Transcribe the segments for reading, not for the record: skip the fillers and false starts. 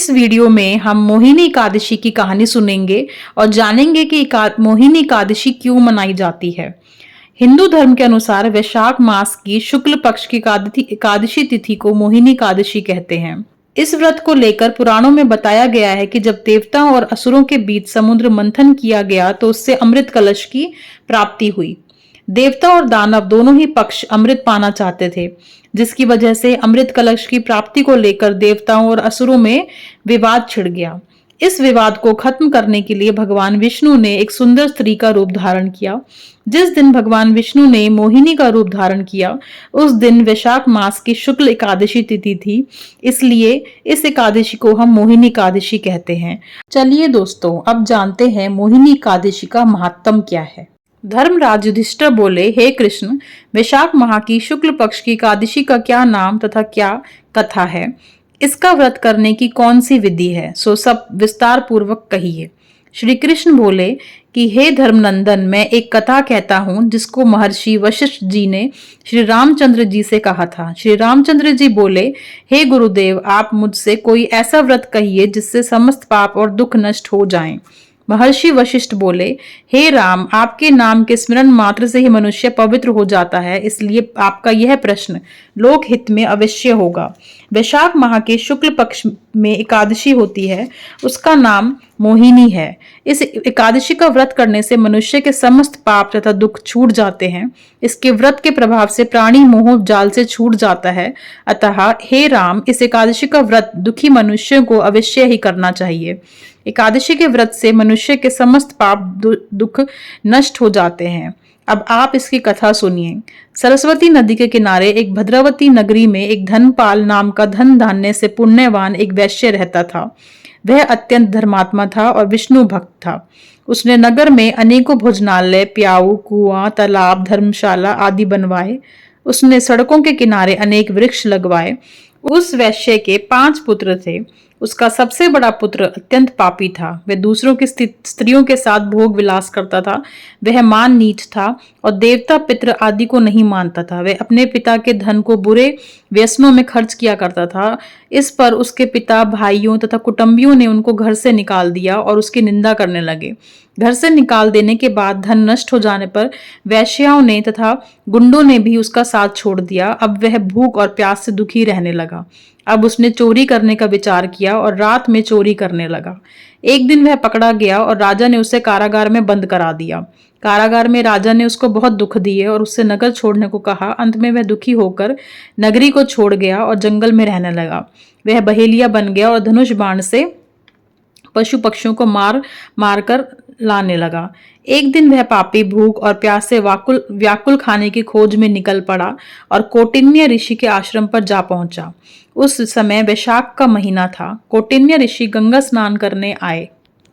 इस वीडियो में हम मोहिनी एकादशी की कहानी सुनेंगे और जानेंगे कि मोहिनी एकादशी क्यों मनाई जाती है। हिंदू धर्म के अनुसार वैशाख मास की शुक्ल पक्ष की एकादशी तिथि को मोहिनी एकादशी कहते हैं। इस व्रत को लेकर पुराणों में बताया गया है कि जब देवताओं और असुरों के बीच समुद्र मंथन किया गया तो उससे अमृत कलश की प्राप्ति हुई। देवता और दानव दोनों ही पक्ष अमृत पाना चाहते थे, जिसकी वजह से अमृत कलश की प्राप्ति को लेकर देवताओं और असुरों में विवाद छिड़ गया। इस विवाद को खत्म करने के लिए भगवान विष्णु ने एक सुंदर स्त्री का रूप धारण किया। जिस दिन भगवान विष्णु ने मोहिनी का रूप धारण किया, उस दिन वैशाख मास की शुक्ल एकादशी तिथि थी, इसलिए इस एकादशी को हम मोहिनी एकादशी कहते हैं। चलिए दोस्तों, अब जानते हैं मोहिनी एकादशी का महात्म क्या है। धर्मराज युधिष्ठिर बोले, हे कृष्ण, वैशाख माह की शुक्ल पक्ष की एकादशी का क्या नाम तथा क्या कथा है? इसका व्रत करने की कौन सी विधि है? सो सब विस्तार पूर्वक कहिए। श्री कृष्ण बोले कि हे धर्मनंदन, मैं एक कथा कहता हूँ जिसको महर्षि वशिष्ठ जी ने श्री रामचंद्र जी से कहा था। श्री रामचंद्र जी बोले, हे गुरुदेव, आप मुझसे कोई ऐसा व्रत कहिए जिससे समस्त पाप और दुख नष्ट हो जाएं। महर्षि वशिष्ठ बोले, हे राम, आपके नाम के स्मरण मात्र से ही मनुष्य पवित्र हो जाता है, इसलिए आपका यह प्रश्न लोक हित में अवश्य होगा। वैशाख माह के शुक्ल पक्ष में एकादशी होती है, उसका नाम मोहिनी है। इस एकादशी का व्रत करने से मनुष्य के समस्त पाप तथा दुख छूट जाते हैं। इसके व्रत के प्रभाव से प्राणी मोह जाल से छूट जाता है। अतः हे राम, इस एकादशी का व्रत दुखी मनुष्यों को अवश्य ही करना चाहिए। एकादशी के व्रत से मनुष्य के समस्त पाप दुख नष्ट हो जाते हैं। अब आप इसकी कथा सुनिए। सरस्वती नदी के किनारे एक भद्रावती नगरी में एक धनपाल नाम का धन धान्य से पुण्यवान एक वैश्य रहता था। वह अत्यंत धर्मात्मा था और विष्णु भक्त था। उसने नगर में अनेकों भोजनालय, प्याऊ, कुआं, तालाब, धर्मशाला आदि बनवाए। उसने सड़कों के किनारे अनेक वृक्ष लगवाए। उस वैश्य के 5 पुत्र थे। उसका सबसे बड़ा पुत्र अत्यंत पापी था। वह दूसरों की स्त्रियों के साथ भोग विलास करता था। वह मान नीच था और देवता पितृ आदि को नहीं मानता था। वह अपने पिता के धन को बुरे व्यसनों में खर्च किया करता था। इस पर उसके पिता, भाइयों तथा कुटुंबियों ने उनको घर से निकाल दिया और उसकी निंदा करने लगे। घर से निकाल देने के बाद धन नष्ट हो जाने पर वैश्याओं ने तथा गुंडों ने भी उसका साथ छोड़ दिया। अब वह भूख और प्यास से दुखी रहने लगा। अब उसने चोरी करने का विचार किया और रात में चोरी करने लगा। एक दिन वह पकड़ा गया और राजा ने उसे कारागार में बंद करा दिया। कारागार में राजा ने उसको बहुत दुख दिए और उससे नगर छोड़ने को कहा। अंत में वह दुखी होकर नगरी को छोड़ गया और जंगल में रहने लगा। वह बहेलिया बन गया और धनुष बाण से पशु पक्षियों को मार कर लाने लगा। एक दिन वह पापी भूख और प्यास से व्याकुल खाने की खोज में निकल पड़ा और कौटिन्य ऋषि के आश्रम पर जा पहुंचा। उस समय वैशाख का महीना था। कौटिन्य ऋषि गंगा स्नान करने आए।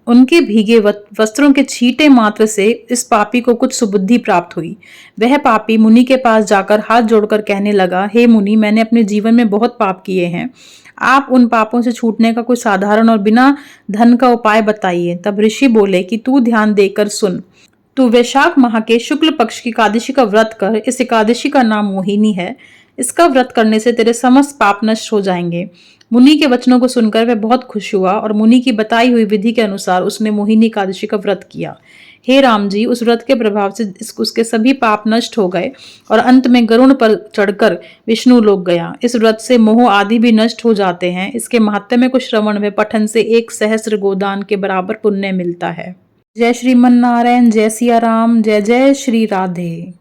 उनके भीगे वस्त्रों के छींटे मात्र से इस पापी को कुछ सुबुद्धि प्राप्त हुई। वह पापी मुनि के पास जाकर हाथ जोड़कर कहने लगा, हे मुनि, मैंने अपने जीवन में बहुत पाप किए हैं। आप उन पापों से छूटने का कोई साधारण और बिना धन का उपाय बताइए। तब ऋषि बोले कि तू ध्यान देकर सुन। तू वैशाख माह के शुक्ल पक्ष की एकादशी का व्रत कर। इस एकादशी का नाम मोहिनी है। इसका व्रत करने से तेरे समस्त पाप नष्ट हो जाएंगे। मुनि के वचनों को सुनकर वह बहुत खुश हुआ और मुनि की बताई हुई विधि के अनुसार उसने मोहिनी एकादशी का व्रत किया। हे राम जी, उस व्रत के प्रभाव से उसके सभी पाप नष्ट हो गए और अंत में गरुड़ पर चढ़कर विष्णु लोक गया। इस व्रत से मोह आदि भी नष्ट हो जाते हैं। इसके महात्म्य को श्रवण व पठन से 1 सहस्र गोदान के बराबर पुण्य मिलता है। जय श्रीमन नारायण, जय सिया राम, जय जय श्री राधे।